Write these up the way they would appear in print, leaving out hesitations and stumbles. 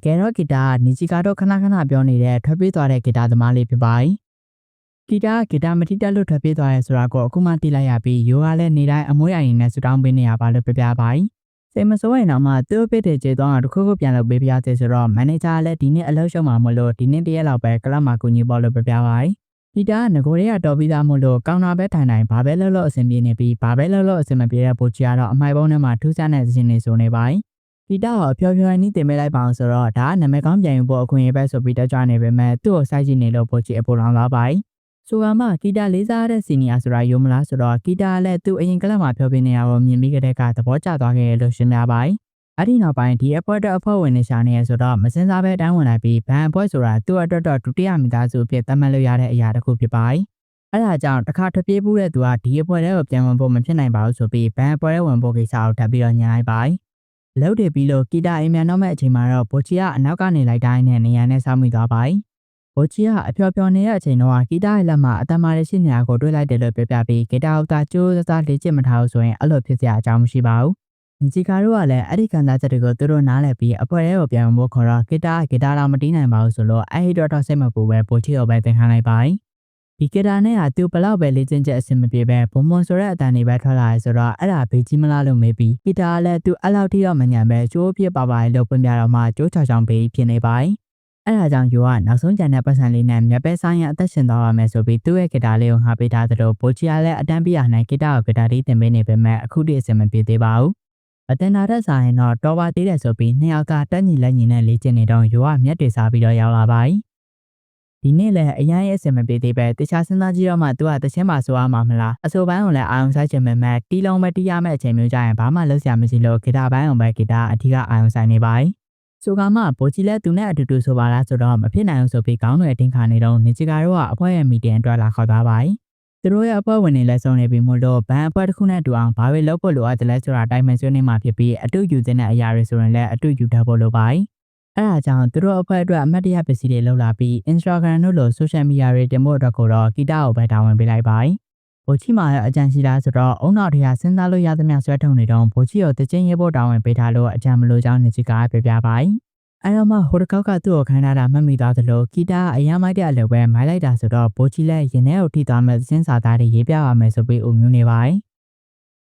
ကယ်တော့ဂီတာနီဂျီကတော့ခဏခဏပြောနေတဲ့ထွက်ပြေးသွားတဲ့ဂီတာသမားလေးဖြစ်ပါတယ်ဂီတာမတိတက်လို့ထွက်ပြေးသွားရဲဆိုတာကိုအခုမှသိလိုက်ရပြီးယိုကလည်းနေတိုင်းအမွှေးအိမ်နဲ့ဆူတောင်းပေးနေရပါလို့ပြပါတယ်စိတ်မစိုးရင်တော့မှသူ့ပစ်တဲ့ကျေသွားအောင်တစ်ခုခုပြန်လုပ်ပေးပြရသေးဆိုတော့မန်နေဂျာလည်းဒီနေ့အလုပ်ရှုံးမှာမလို့ဒီနေ့တရက်လောက်ပဲကလပ်မှာကူညီဖို့လို့ပြပါတယ်ဂီတာကငကိုတွေကတော်ပြီးသားမို့လို့ကောင်တာပဲထိုင်ဘာပဲလှုပ်အဆင်ပြေနေပြီးဘာပဲလှုပ်အဆင်မပြေတဲ့ပိုချီကတော့အမိုက်ပုံးထဲမှာထူးဆန်းတဲ့ဇင်းနေဆိုနေပါတယ်ဂီတာကိုဖျော်ဖျော်နီးတင်ပေးလိုက်ပါအောင်ဆိုတော့ဒါကနာမည်ကောင်းပြန်ယူဖို့အခွင့်အရေးပဲဆိုပြီးတက်ကြွနေပေမဲ့သူ့ကိုစိုက်ကြည့်နေလို့ပိုချီအပေါ်လောင်သွားပါတယ်ဆိုကမှဂီတာလေးစားတဲ့စီနီယာဆိုတာယုံမလားဆိုတော့ဂီတာလည်းသူ့အရင်ကလပ်မှာဖျော်ပြနေရတော့မြင်ပြီးကြတဲ့ကသဘောကျသွားခဲ့လို့ရှင်းပြပါတယ်အဲ့ဒီနောက်ပိုင်းဒီအဖွဲ့တော့အဖွဲ့ဝင်နေရှာနေရဆိုတော့မစင်စားပဲတန်းဝင်လိုက်ပြီးဘန်အဖွဲ့ဆိုတာသူ့အတွက်တော့ဒုတိယမိသားစုအဖြစ်သတ်မှတ်လို့ရတဲ့အရာတစ်ခုဖြစ်ပါတယ်အဲ့ဒါကြောင့်တစ်ခါထွက်ပြေးမှုတဲ့သူကဒီအဖွဲ့ထဲကိုပြန်ဝင်ဖို့မဖြစ်နိုင်ပါဘူးဆိုပြီးဘန်အဖွဲ့ထဲဝင်ဖို့ကိစ္စကိုထပ်ပြီးတော့ညှိလိုက်ပါတယ်လောက်တယ်ပြီးလို့ဂီတာအိမ်မြန်တော့မဲ့အချိန်မှာတော့ဘိုချီကအနောက်ကနေလိုက်တိုင်းနဲ့နေရာနဲ့စောင့်မိသွားပါတယ်ဘိုချီကအဖျော်ဖျော်နေတဲ့အချိန်တော့ဂီတာရဲ့လက်မှာအတမရရှိနေရကိုတွေ့လိုက်တယ်လို့ပြပြပြီးဂီတာအောက်သာကျိုးစားလေ့ကျင့်မထားလို့ဆိုရင်အဲ့လိုဖြစ်စရာအကြောင်းမရှိပါဘူးညီကြီးကားတို့ကလည်းအဲ့ဒီခံစားချက်တွေကိုသူတို့နားလည်ပြီးအဖွဲ့ထဲကိုပြန်ဝင်ဖို့ခေါ်တော့ဂီတာတော့မတီးနိုင်ပါဘူးဆိုလို့အဲ့ဒီတော့စိတ်မပူပဲဘိုချီကိုပဲသင်ခိုင်းလိုက်ပါတယ်ဒီဂီတာနဲ့ကသူဘလောက်ပဲလေ့ကျင့်ချက်အဆင်မပြေပဲဘုံဘုံဆိုတဲ့အတန်တွေပဲထွက်လာရဲဆိုတော့အဲ့ဒါဘေးကြီးမလားလို့မေးပြီးဂီတာကလည်းသူအဲ့လောက်ထိတော့မညံပဲကျိုးပြပါပါလို့ပွင့်ပြတော့မှကျိုးချောင်ချောင်ပေးဖြစ်နေပါတယ်အဲ့ဒါကြောင့်ယူကနောက်ဆုံးကြံတဲ့ပတ်စံလေးနဲ့မြက်ပဲဆိုင်ရအသက်ရှင်သွားပါမယ်ဆိုပြီးသူ့ရဲ့ဂီတာလေးကိုငှားပေးထားသလိုဘိုချီကလည်းအတန်းပြရနိုင်ဂီတာကိုဂီတာလေးတင်ပေးနေပေမဲ့အခုထိအဆင်မပြေသေးပါဘူးအတန်တာတဲ့ဆိုင်တော့တော်ပါသေးတယ်ဆိုပြီးနှစ်ယောက်ကတက်ညီလက်ညီနဲ့လေ့ကျင့်နေတော့ယူကမျက်တွေစားပြီးတော့ရောက်လာပါတယ်ဒီနေ့လည်းအရင်ရဲ့အစင်မပြေသေးပဲတခြားစဉ်းစားကြည့်တော့မှသူကတချင်းပါဆိုရမှာမလားအဆိုပိုင်းကိုလည်းအာရုံစိုက်ချင်ပေမဲ့တီးလုံးပဲတီးရမယ့်အချိန်မျိုးကြရင်ဘာမှလုပ်စရာမရှိလို့ဂီတာပိုင်းအောင်ပဲဂီတာအထီးကအာရုံစိုက်နေပါတယ်ဆိုကမှဘိုချီလည်းသူနဲ့အတူတူဆိုပါလားဆိုတော့မဖြစ်နိုင်ဘူးဆိုပြီးခေါင်းတွေတင်းခါနေတော့နေချီကာတို့ကအဖွဲ့ရဲ့မီတင်အတွက်လာခေါ်သွားပါတယ်သူတို့ရဲ့အဖွဲ့ဝင်တွေလည်းစုံနေပြီးမို့လို့ဘန်အဖွဲ့တစ်ခုနဲ့တူအောင်ဘာပဲလုပ်ဖို့လိုအပ်တယ်လဲဆိုတာတိုင်းမှဆွေးနွေးမှဖြစ်ပြီးအတူယူတဲ့အရာတွေဆိုရင်လည်းအတူယူတတ်ဖို့လိုပါတယ်အဲ့ဒါကြောင့်သူတို့အဖွဲ့အတွက်အမှတ်တရပစ္စည်းတွေလောက်လာပြီး Instagram တို့လို social media တွေတင်ဖို့အတွက်ကိုတော့ဂီတာကိုပဲတာဝန်ပေးလိုက်ပါတယ်။ဘိုချီမှာလည်းအကြံရှိလားဆိုတော့အုံနောက်တွေကစဉ်းစားလို့ရသမျှဆွဲထုတ်နေတော့ဘိုချီကိုတချင်းရေးဖို့တာဝန်ပေးထားလို့အကြံမလို့ကြောင်းနေချီကပြပါတယ်။အဲ့တော့မှဟိုတစ်ခေါက်ကသူ့ကိုခိုင်းထားတာမှတ်မိသွားသလိုဂီတာအရင်မိုက်တဲ့အလုပ်ပဲမိုက်လိုက်တာဆိုတော့ဘိုချီလည်းရင်ထဲကိုထိသွားမဲ့စဉ်းစားသားတွေရေးပြပါမယ်ဆိုပြီးဦးမျိုးနေပါတယ်။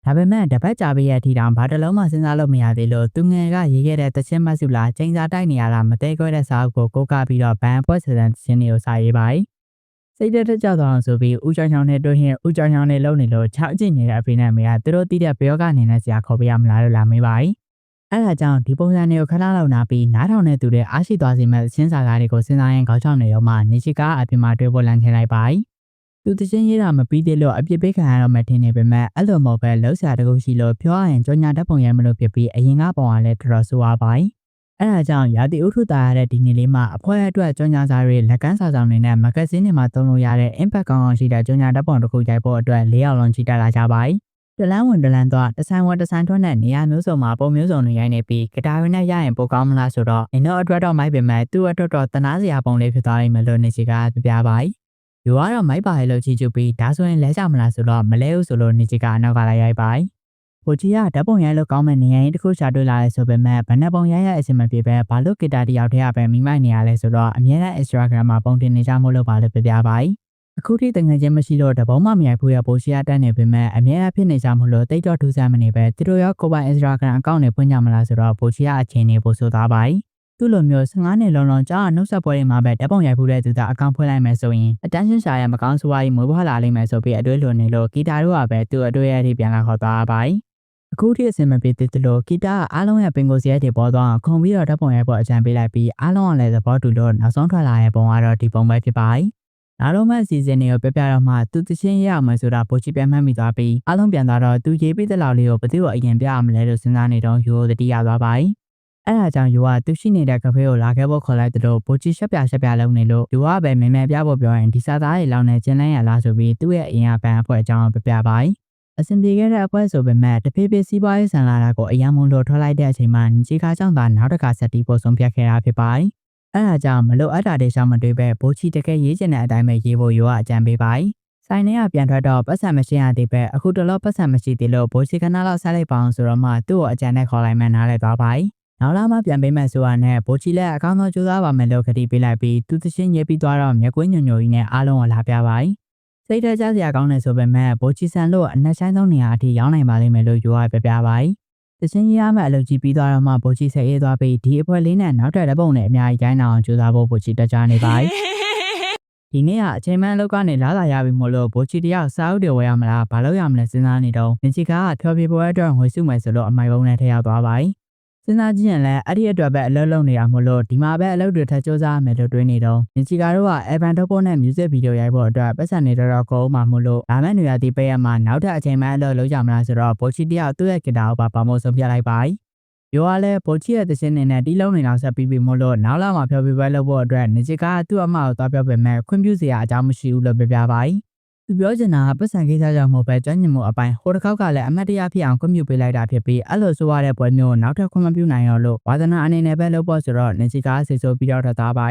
ဒါပေမဲ့တပတ်ကြာပြီးရဲ့အထီတောင်ဘာတလုံးမှစဉ်းစားလို့မရသေးလို့သူငယ်ကရေးခဲ့တဲ့တချင်းမတ်စုလားချိန်စာတိုက်နေရတာမတဲခွဲတဲ့စာအုပ်ကိုကိုးကားပြီးတော့ဘန်ဖွဲ့စတဲ့တချင်းတွေကိုစာရေးပါတယ်စိတ်တက်ကြောက်သွားအောင်ဆိုပြီးဦးချောင်းချောင်းနဲ့တွေ့ရင်ဦးချောင်းချောင်းနဲ့လုံနေလို့6အကျင့်နေတဲ့အဖေနဲ့အမေကသူတို့တီးတဲ့ဘယောကနေနဲ့ဆရာခေါ်ပေးရမလားလို့လာမေးပါတယ်အဲ့ဒါကြောင့်ဒီပုံစံတွေကိုခဏလောက်နာပြီးနားထောင်နေသူတွေအားရှိသွားစေမဲ့ချင်းစာကားတွေကိုစဉ်းစားရင်ခေါင်းချောင်းနေတော့မှနေချီကအပြင်မှာတွေ့ဖို့လမ်းခင်းလိုက်ပါတယ်သူတချင်းရေးတာမပြီးသေးလို့အပြစ်ပေးခံရတော့မှထင်နေပေမဲ့အဲ့လိုမဟုတ်ပဲလှုပ်ရှားတကူရှိလို့ပြောရရင်ကြောညာတက်ပုံရမလို့ဖြစ်ပြီးအရင်ကပုံရလဲတော်တော်ဆိုးသွားပါတယ်အဲ့ဒါကြောင့်ရာသီဥတုသားရတဲ့ဒီနေ့လေးမှာအဖွဲ့အတွက်ကြောညာစာတွေလက်ကမ်းစာဆောင်တွေနဲ့မဂဇင်းတွေမှာသုံးလို့ရတဲ့ impact ကောင်းအောင်ရှိတဲ့ကြောညာတက်ပုံတစ်ခုရိုက်ဖို့အတွက်၄ရောက်လုံးချီတက်လာကြပါတယ်တလန်းဝင်တလန်းသွားတဆိုင်ဝင်တဆိုင်ထွက်တဲ့နေရာမျိုးစုံမှာပုံမျိုးစုံတွေရိုက်နေပြီးဂီတာရင်းနဲ့ရရင်ပိုကောင်းမလားဆိုတော့အင်းတို့အတွက်တော့မိုက်ပေမဲ့သူ့အတွက်တော့တနာစရာပုံလေးဖြစ်သွားပြီမလို့နေချီကပြပြပါတယ်ယူကတော့မိုက်ပါလေလို့ချီချူပြီးဒါဆိုရင်လဲကြမလားဆိုတော့မလဲဘူးဆိုလို့နေချီကအနောက်ကလိုက်ရိုက်ပါတယ်။ဘိုချီကဓာတ်ပုံရိုက်လို့ကောင်းမဲ့နေရင်တစ်ခုရှာတွေ့လာရဲဆိုပေမဲ့ဘယ်နှပုံရိုက်ရအဆင်မပြေပဲဘာလို့ဂီတာတယောက်တည်းပဲမိမိုက်နေရလဲဆိုတော့အမြဲတမ်း Instagram မှာပုံတင်နေကြမို့လို့ပါလို့ပြပြပါတယ်။အခုထိတငယ်ချင်းမရှိလို့တပုံမှမရိုက်ဘူးရဘိုချီကတက်နေပေမဲ့အမြဲတမ်းဖြစ်နေကြမို့လို့တိတ်တော့ထူးဆန်းမနေပဲသူတို့ရောကိုပိုင် Instagram အကောင့်တွေဖွင့်ကြမလားဆိုတော့ဘိုချီကအချိန်နေပို့ဆိုသွားပါတယ်။သူ့လိုမျိုး15နှစ်လုံးကြာနှုတ်ဆက်ပွဲတွေမှာပဲဓာတ်ပုံရိုက်ဖူးတဲ့သူသားအကောင့်ဖွင့်လိုက်မယ်ဆိုရင် attention ရှာရမကောင်းဆိုးဝါးကြီးမွေးဖွားလာလိမ့်မယ်ဆိုပြီးအတွေးလွန်နေလို့ဂီတာတို့ကပဲသူ့အတွေ့အထိပြန်လာခေါ်သွားပါတယ်အခုထိအဆင်မပြေသေးသလိုဂီတာကအားလုံးရဲ့ပင်ကိုယ်စရိုက်တွေပေါ်သွားအောင်ခုံပြီးတော့ဓာတ်ပုံရိုက်ဖို့အကြံပေးလိုက်ပြီးအားလုံးကလည်းသဘောတူလို့နောက်ဆုံးထွက်လာတဲ့ပုံကတော့ဒီပုံပဲဖြစ်ပါတယ်နောက်တော့မှအစီအစဉ်တွေကိုပြပြတော့မှသူတချင်းရအောင်မယ်ဆိုတာပိုချီပြန်မှတ်မိသွားပြီးအားလုံးပြန်သွားတော့သူရေးပြီးတဲ့လောက်လေးကိုဘယ်သူ့ကိုအရင်ပြရမလဲလို့စဉ်းစားနေတော့ယူကိုတတိယသွားပါတယ်အဲ့ဒါကြောင့်ယူကသူရှိနေတဲ့ကဖေးကိုလာခဲ့ဖို့ခေါ်လိုက်တဲ့ပိုချီရှက်ပြလုံးနေလို့ယူကပဲမင်းပြဖို့ပြောရင်ဒီစားသားတွေလောင်းနေကျင်းလန်းရလားဆိုပြီးသူ့ရဲ့အင်အားပန်းအဖွဲ့အကြောင်းပြပြပါတယ်အစင်ပြေခဲ့တဲ့အဖွဲ့ဆိုပေမဲ့တဖေးဖေးစီးပွားရေးဆန်လာတာကိုအယံမုံလို့ထွက်လိုက်တဲ့အချိန်မှာညီကားကြောင့်သာနောက်တစ်ခါဆက်တီးဖို့ဆုံးဖြတ်ခဲ့တာဖြစ်ပါတယ်အဲ့ဒါကြောင့်မလို့အပ်တာတွေရှောင်မတွေးပဲဘိုချီတကယ်ရေးချင်တဲ့အတိုင်းပဲရေးဖို့ယူကအကြံပေးပါတယ်ဆိုင်ထဲကပြန်ထွက်တော့ပတ်စံမရှိရသေးပဲအခုတလောပတ်စံမရှိသေးလို့ဘိုချီခဏလောက်ဆက်လိုက်ပါအောင်ဆိုတော့မှသူ့ကိုအကြံနဲ့ခေါ်လိုက်မှနားလဲသွားပါတယ် နောက်လာမှပြန်ပေးမယ်ဆိုတာနဲ့ဘိုချီလည်းအကောင်းဆုံးကြိုးစားပါမယ်လို့ခတိပေးလိုက်ပြီးသူသချင်းရေးပြီးသွားတော့မျက်ကွင်းညွညွကြီးနဲ့အားလုံးကိုလာပြပါတယ်စိတ်ထဲကြစရာကောင်းတယ်ဆိုပေမဲ့ဘိုချီဆန်လို့အနက်ဆိုင်ဆုံးနေရာအထိရောက်နိုင်ပါလိမ့်မယ်လို့ယူရပြပြပါတယ်သချင်းရေးရမယ့်အလုပ်ကြီးပြီးသွားတော့မှဘိုချီဆက်ရေးသွားပြီးဒီအဖွဲလေးနဲ့နောက်ထပ်တစ်ပုံနဲ့အများကြီးတိုင်းအောင်ကြိုးစားဖို့ဘိုချီတက်ကြနေပါတယ်ဒီနေ့ကအချိန်မှန်လောက်ကနေလာလာရပြီမို့လို့ဘိုချီတယောက်စားဥတွေဝယ်ရမလားဘာလို့ရမလဲစဉ်းစားနေတော့နင်ချီကဖျော်ဖြေပွဲအတွက်ငွေစုမယ်ဆိုလို့အမိုက်ပုံးနဲ့ထည့်ရောက်သွားပါတယ်စဉ်းစားကြည့်ရင်လည်းအဲ့ဒီအတွက်ပဲအလုပ်လုပ်နေရမို့လို့ဒီမှာပဲအလုပ်တွေထပ်စူးစမ်းမယ်လို့တွေးနေတော့နင်ချီကတော့Evan Topo နဲ့ music video ရိုက်ဖို့အတွက်ပတ်စံနေတော့ကုန်မှမို့လို့လာမယ့်နေရာဒီပေးရမှာနောက်ထပ်အချိန်မှန်အလုပ်လုပ်ကြမလားဆိုတော့ဘိုချီတယောက်သူ့ရဲ့ဂီတာကိုပါမို့ဆုံးပြလိုက်ပါရောကလည်းဘိုချီရဲ့သင်းနေနဲ့တီးလုံးနေအောင်ဆက်ပြီးပြီမို့လို့နောက်လာမှဖျော်ဖြေပွဲလုပ်ဖို့အတွက်နင်ချီကသူ့အမကိုသွားပြောပေမဲ့ခွင့်ပြုစရာအကြောင်းမရှိဘူးလို့ပြပြပါသူပြောချင်တာပတ်စံကိစ္စကြောင့်မဟုတ်ပဲကျွမ်းကျင်မှုအပိုင်းဟိုတစ်ခေါက်ကလည်းအမတ်တရားဖြစ်အောင်ခွင့်ပြုပေးလိုက်တာဖြစ်ပြီးအဲ့လိုဆိုရတဲ့ပွဲမျိုးနောက်ထပ်ခွင့်မပြုနိုင်ရောလို့ဝါသနာအနေနဲ့ပဲလုပ်ဖို့ဆိုတော့နင်ချီကစိတ်ဆိုးပြီးတော့ထွက်သွားပါ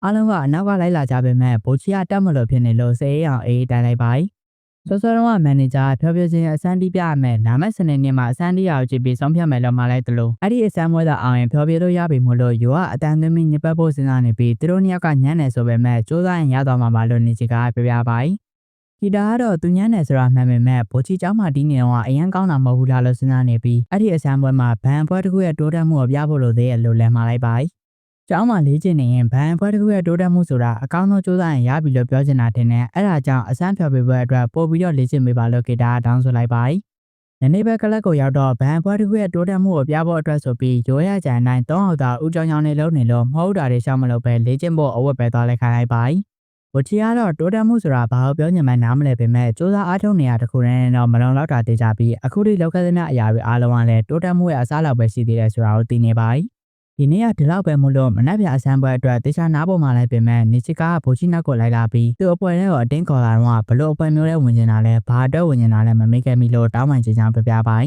အားလုံးကအနောက်ကလိုက်လာကြပေမဲ့ဘိုချီကတက်မလို့ဖြစ်နေလို့စေးအောင်အေးတိုင်လိုက်ပါစောစောတော့မန်နေဂျာဖျော်ဖြေခြင်းအစမ်းတီးပြရမယ်လာမယ့်စနေနေ့မှာအစမ်းတီးရအောင်ကြည့်ပြီးဆုံးဖြတ်မယ်လို့မှာလိုက်တယ်လို့အဲ့ဒီအစမ်းမွေးတာအောင်ရင်ဖျော်ဖြေလို့ရပြီမို့လို့ယူကအတန်သွင်းပြီးညပတ်ဖို့စဉ်းစားနေပြီးသူတို့နှစ်ယောက်ကညံ့နေဆိုပေမဲ့စူးစမ်းရင်ရသွားမှာပါလို့နင်ချီကပြပြပါဂီတာကတော့သူညံ့နေဆိုတာမှန်ပေမဲ့ဘိုချီเจ้าမတီးနေတော့အရန်ကောင်းတာမဟုတ်ဘူးလားလို့စဉ်းစားနေပြီးအဲ့ဒီအစမ်းပွဲမှာဘန်ပွဲတစ်ခုရဲ့တိုးတက်မှုကိုပြဖို့လိုသေးရဲ့လို့လည်းမှာလိုက်ပါကျောင်းမှာလေ့ကျင့်နေရင်ဘန်ပွဲတစ်ခုရဲ့တိုးတက်မှုဆိုတာအကောင်းဆုံးစူးစမ်းရင်ရပြီလို့ပြောချင်တာတင်တယ်အဲ့ဒါကြောင့်အစမ်းဖျော်ဖြေပွဲအတွက်ပို့ပြီးတော့လေ့ကျင့်ပေးပါလို့ဂီတာတောင်းဆိုလိုက်ပါညနေဘက်ကလပ်ကိုရောက်တော့ဘန်ပွဲတစ်ခုရဲ့တိုးတက်မှုကိုပြဖို့အတွက်ဆိုပြီးရိုးရကြံတိုင်း3အောင်သာဦးကြောင်ကြောင်နေလုံးနေလို့မဟုတ်တာတွေရှောက်မလို့ပဲလေ့ကျင့်ဖို့အဝတ်ပဲသွားလိုက်ခိုင်းလိုက်ပါဘိုချီကတော့တိုးတက်မှုဆိုတာဘာလို့ပြောညင်မှန်းနားမလဲပေမဲ့စူးစမ်းအားထုတ်နေရတဲ့ခုတည်းနဲ့တော့မလုံလောက်တာသိကြပြီးအခုထိလောက်ခဲ့သမျှအရာတွေအားလုံးကလည်းတိုးတက်မှုရဲ့အစားလောက်ပဲရှိသေးတယ်ဆိုတာကိုသိနေပါဒီနေ့ကဒီလောက်ပဲမို့လို့မနှက်ပြအစမ်းပွဲအတွက်တေချာနားပေါ်မှာလိုက်ပေမဲ့နေချီကဘိုချီနောက်ကိုလိုက်လာပြီးသူ့အပွဲထဲကိုအတင်းခေါ်လာတော့ဘလို့အပွဲမျိုးလဲဝင်နေတာလဲဘာအတွက်ဝင်နေတာလဲမမေ့ခဲ့မိလို့တောင်းပန်ချင်ချောင်းပြပြပါ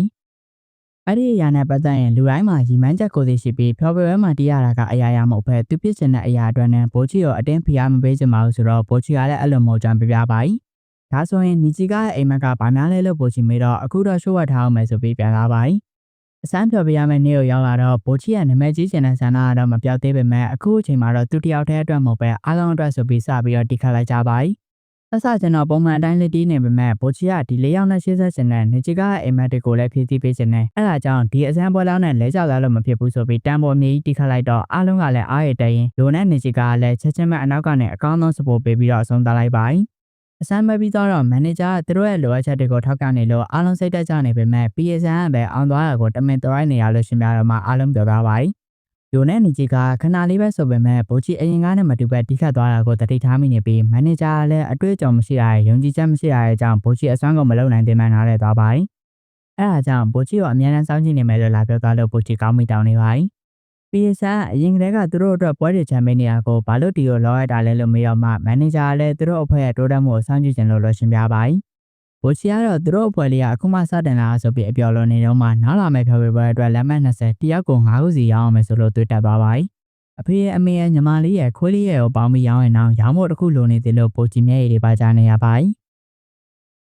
အဲ့ဒီအရာနဲ့ပတ်သက်ရင်လူတိုင်းမှာရီမန်းချက်ကိုသိရှိပြီးဖျော်ဖြေပွဲမှာတီးရတာကအရာမဟုတ်ပဲသူပြစ်ချင်တဲ့အရာအတွက်နဲ့ဘိုချီကိုအတင်းဖိအားမပေးချင်ပါဘူးဆိုတော့ဘိုချီကလည်းအဲ့လိုမျိုးကြောင်းပြပြပါဒါဆိုရင်နီချီကအိမ်မက်ကဗာများလဲလို့ဘိုချီမေးတော့အခုတော့ရှိုးဝတ်ထားအောင်မယ်ဆိုပြီးပြန်လာပါအစမ်းဖျော်ပြရမယ့်နေ့ကိုရောက်လာတော့ဘိုချီရဲ့နာမည်ကြီးကျင်တဲ့ဆန္ဒကတော့မပြောက်သေးပေမဲ့အခုအချိန်မှာတော့သူတယောက်တည်းအတွက်မဟုတ်ပဲအားလုံးအတွက်ဆိုပြီးစပြီးတော့တိခတ်လိုက်ကြပါဆက်စကျွန်တော်ပုံမှန်အတိုင်းလေးတီးနေပေမဲ့ဘိုချီကဒီ၄ယောက်နဲ့80ကျင်တဲ့နေချီကအိမ်မက်တွေကိုလည်းဖြည့်ဆည်းပေးခြင်းနဲ့အဲ့ဒါကြောင့်ဒီအစမ်းပွဲလောက်နဲ့လဲကြောက်လာလို့မဖြစ်ဘူးဆိုပြီးတန်ပေါ်မြေကြီးတိခတ်လိုက်တော့အားလုံးကလည်းအားရတဲ့ရင်လိုနဲ့နေချီကလည်းချက်ချင်းမဲ့အနောက်ကနေအကောင်းဆုံးစပို့ပေးပြီးတော့အဆုံးသတ်လိုက်ပါအစမ်းပဲပြီးတော့မန်နေဂျာကသူတို့ရဲ့လိုအပ်ချက်တွေကိုထောက်ကနေလို့အားလုံးစိတ်တက်ကြနေပေမဲ့ PSN ကပဲအောင်သွားတာကိုတမင်တော်ရိုက်နေရလို့ရှင်ပြတော့မှအားလုံးပြောသွားပါယိုနဲ့နီချီကခဏလေးပဲဆိုပေမဲ့ဘိုချီအရင်ကနဲ့မတူပဲတိခတ်သွားတာကိုတတိထားမိနေပြီးမန်နေဂျာကလည်းအတွေ့အကြုံမရှိရတဲ့ယုံကြည်ချက်မရှိရတဲ့အကြောင်းဘိုချီအစွမ်းကုန်မလုပ်နိုင်သေးမှန်းနားလည်သွားပါတယ်အဲ့ဒါကြောင့်ဘိုချီကိုအများနဲ့စောင့်ကြည့်နေမယ်လို့လာပြောသွားလို့ဘိုချီကောင်းမိတောင်းနေပါတယ်PSN အရင်ကတည်းကသူတို့အတွက်ပွဲတွေချန်ပီယံနေရာကိုဘာလို့တီကိုလောရတာလဲလို့မေးတော့မှမန်နေဂျာကလည်းသူတို့အဖွဲ့ရဲ့တိုးတက်မှုကိုစောင့်ကြည့်ကြလို့ရှင်းပြပါတယ်ဘိုချီကတော့သူတို့အဖွဲ့လေးကအခုမှစတင်လာဆိုပြီးအပြော်လွန်နေတော့မှနောက်လာမယ့်ဖျော်ဖြေပွဲအတွက်လက်မှတ်20တယောက်ကို9ခုစီရောင်းအောင်မယ်ဆိုလို့တွေ့တက်သွားပါတယ်အဖေရဲ့အမေရဲ့ညီမလေးရဲ့ခွေးလေးရဲ့ကိုပေါင်းပြီးရောင်းရင်တော့ရောင်းဖို့တစ်ခုလိုနေသေးလို့ဘိုချီမျက်ရည်တွေပါကြနေရပါတယ်